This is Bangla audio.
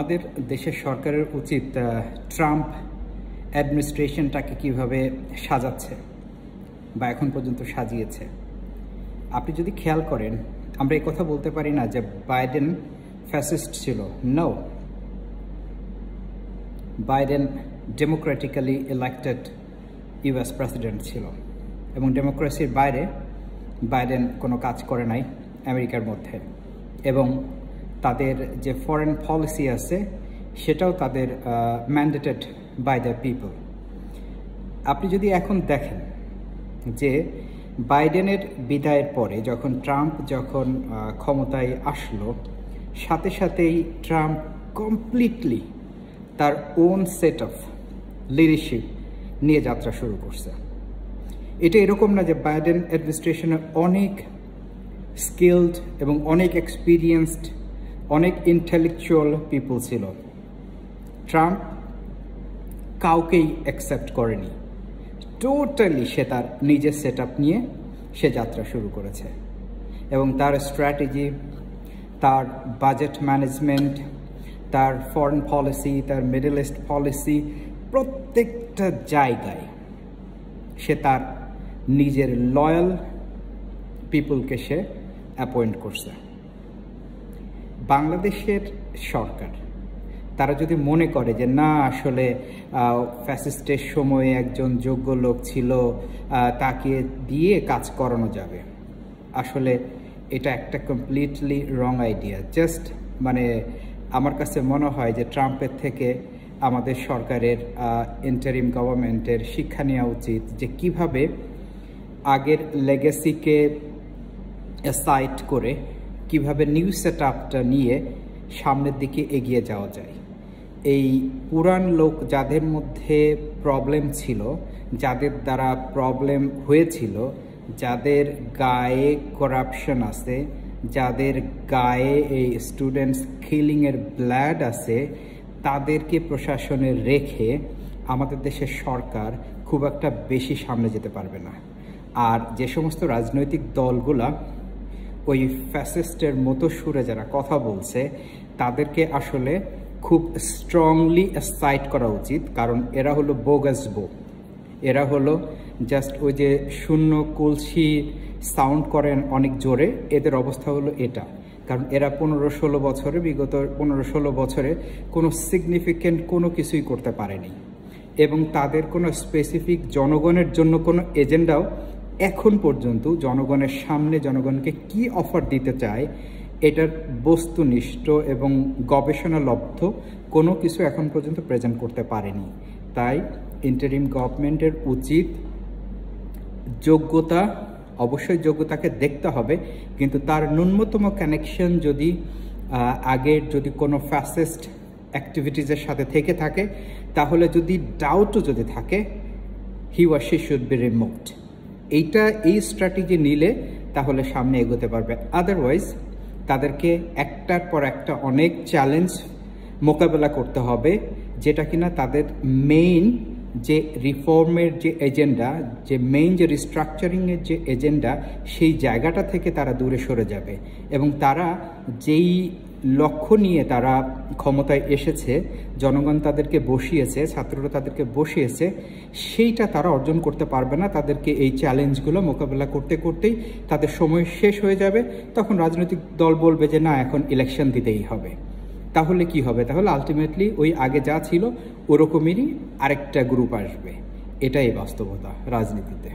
আমাদের দেশের সরকারের উচিত ট্রাম্প অ্যাডমিনিস্ট্রেশনটাকে কিভাবে সাজাচ্ছে বা এখন পর্যন্ত সাজিয়েছে। আপনি যদি খেয়াল করেন, আমরা এই কথা বলতে পারি না যে বাইডেন ফ্যাসিস্ট ছিল। No, Biden democratically elected US president ছিল এবং ডেমোক্রেসির বাইরে বাইডেন কোনো কাজ করে নাই আমেরিকার মধ্যে, এবং তাদের যে ফরেন পলিসি আছে সেটাও তাদের ম্যান্ডেটেড বাই দ্য পিপল। আপনি যদি এখন দেখেন যে বাইডেনের বিদায়ের পরে যখন ট্রাম্প ক্ষমতায় আসলো, সাথে সাথেই ট্রাম্প কমপ্লিটলি তার ওন সেট অফ লিডারশিপ নিয়ে যাত্রা শুরু করছে। এটা এরকম না যে বাইডেন অ্যাডমিনিস্ট্রেশনে অনেক স্কিলড এবং অনেক এক্সপিরিয়েন্সড, অনেক ইন্টেলেকচুয়াল পিপল ছিল। ট্রাম্প কাউকেই অ্যাকসেপ্ট করেনি, টোটালি সে তার নিজের সেট আপ নিয়ে সে যাত্রা শুরু করেছে এবং তার স্ট্র্যাটেজি, তার বাজেট ম্যানেজমেন্ট, তার ফরেন পলিসি, তার মিডল ইস্ট পলিসি, প্রত্যেকটা জায়গায় সে তার নিজের লয়াল পিপলকে সে অ্যাপয়েন্ট করছে। বাংলাদেশের সরকার তারা যদি মনে করে যে না, আসলে ফ্যাসিস্টের সময়ে একজন যোগ্য লোক ছিল, তাকে দিয়ে কাজ করানো যাবে, আসলে এটা একটা কমপ্লিটলি রং আইডিয়া। জাস্ট আমার কাছে মনে হয় যে ট্রাম্পের থেকে আমাদের সরকারের ইন্টারিম গভর্নমেন্টের শিক্ষা নেওয়া উচিত যে কিভাবে আগের লেগেসিকে অ্যাসাইড করে কিভাবে নিউ সেট আপটা নিয়ে সামনের দিকে এগিয়ে যাওয়া যায়। এই পুরান লোক যাদের মধ্যে প্রবলেম ছিল, যাদের দ্বারা প্রবলেম হয়েছিল, যাদের গায়ে করাপশন আছে, যাদের গায়ে এই স্টুডেন্টস কিলিংয়ের ব্লাড আছে, তাদেরকে প্রশাসনে রেখে আমাদের দেশের সরকার খুব একটা বেশি সামনে যেতে পারবে না। আর যে সমস্ত রাজনৈতিক দলগুলা ওই ফ্যাসিস্টের মতো সুরে যারা কথা বলছে, তাদেরকে আসলে খুব স্ট্রংলি সাইড করা উচিত, কারণ এরা হলো বোগাস বো। এরা হলো জাস্ট ওই যে শূন্য কলসি সাউন্ড করেন অনেক জোরে, এদের অবস্থা হলো এটা। কারণ এরা 15-16 বছরে, বিগত 15-16 বছরে কোনো সিগনিফিকেন্ট কোনো কিছুই করতে পারেনি, এবং তাদের কোনো স্পেসিফিক জনগণের জন্য কোনো এজেন্ডাও এখন পর্যন্ত জনগণের সামনে জনগণকে কি অফার দিতে চায় এটার বস্তুনিষ্ঠ এবং গবেষণালব্ধ কোনো কিছু এখন পর্যন্ত প্রেজেন্ট করতে পারেনি। তাই ইন্টারিম গভর্নমেন্টের উচিত যোগ্যতা, অবশ্যই যোগ্যতাকে দেখতে হবে, কিন্তু তার ন্যূনতম কানেকশন যদি আগের যদি কোনো ফ্যাসিস্ট অ্যাক্টিভিটিসের সাথে থেকে থাকে, তাহলে যদি ডাউটও যদি থাকে, হি war she should be removed. এই স্ট্র্যাটেজি নিলে তাহলে সামনে এগোতে পারবে। আদারওয়াইজ তাদেরকে একটার পর একটা অনেক চ্যালেঞ্জ মোকাবেলা করতে হবে, যেটা কিনা তাদের মেইন যে রিফর্মের যে এজেন্ডা, যে মেইন যে রিস্ট্রাকচারিংয়ের যে এজেন্ডা, সেই জায়গাটা থেকে তারা দূরে সরে যাবে এবং তারা যেই লক্ষ্য নিয়ে তারা ক্ষমতায় এসেছে, জনগণ তাদেরকে বসিয়েছে, ছাত্ররা তাদেরকে বসিয়েছে, সেইটা তারা অর্জন করতে পারবে না। তাদেরকে এই চ্যালেঞ্জগুলো মোকাবেলা করতে করতেই তাদের সময় শেষ হয়ে যাবে। তখন রাজনৈতিক দল বলবে যে না, এখন ইলেকশন দিতেই হবে। তাহলে কি হবে? তাহলে আলটিমেটলি ওই আগে যা ছিল ওরকমেরই আরেকটা গ্রুপ আসবে। এটাই বাস্তবতা রাজনীতিতে।